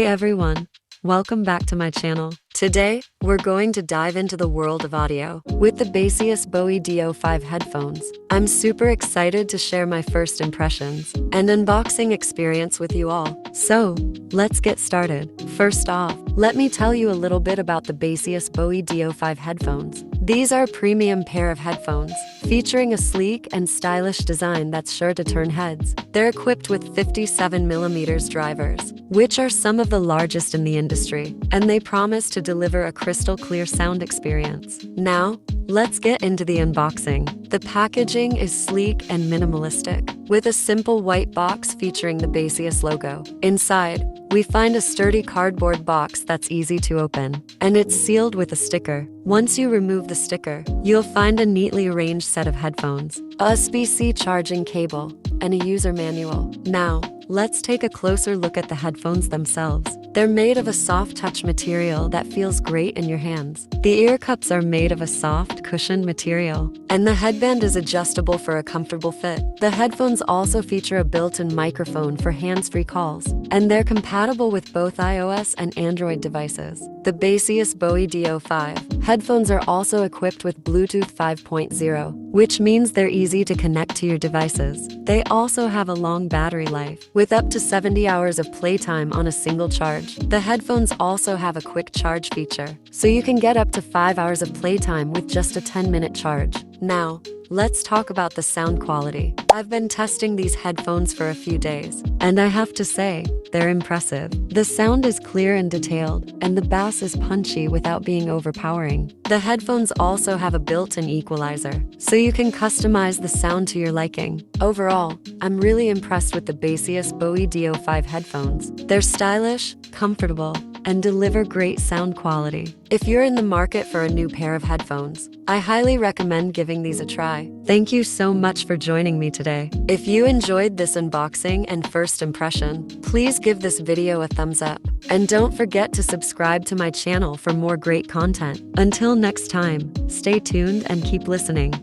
everyone, welcome back to my channel. Today, we're going to dive into the world of audio with the baseus Bowie d05 headphones. I'm super excited to share my first impressions and unboxing experience with you all. So, let's get started. First off, let me tell you a little bit about the baseus Bowie d05 headphones. These are a premium pair of headphones, featuring a sleek and stylish design that's sure to turn heads. They're equipped with 57mm drivers, which are some of the largest in the industry, and they promise to deliver a crystal clear sound experience. Now, let's get into the unboxing. The packaging is sleek and minimalistic, with a simple white box featuring the baseus logo. Inside, we find a sturdy cardboard box that's easy to open, and it's sealed with a sticker. Once you remove the sticker, you'll find a neatly arranged set of headphones, a USB-C charging cable, and a user manual. Now, let's take a closer look at the headphones themselves. They're made of a soft touch material that feels great in your hands. The ear cups are made of a soft, cushioned material, and the headband is adjustable for a comfortable fit. The headphones also feature a built-in microphone for hands-free calls, and they're compatible with both iOS and Android devices. The baseus Bowie d05 headphones are also equipped with Bluetooth 5.0, which means they're easy to connect to your devices. They also have a long battery life, with up to 70 hours of playtime on a single charge. The headphones also have a quick charge feature, so you can get up to 5 hours of playtime with just a 10-minute charge. Now, let's talk about the sound quality. I've been testing these headphones for a few days, and I have to say, they're impressive. The sound is clear and detailed, and the bass is punchy without being overpowering. The headphones also have a built-in equalizer, so you can customize the sound to your liking. Overall, I'm really impressed with the baseus Bowie d05 headphones. They're stylish, comfortable, and deliver great sound quality. If you're in the market for a new pair of headphones, I highly recommend giving these a try. Thank you so much for joining me today. If you enjoyed this unboxing and first impression, please give this video a thumbs up. And don't forget to subscribe to my channel for more great content. Until next time, stay tuned and keep listening.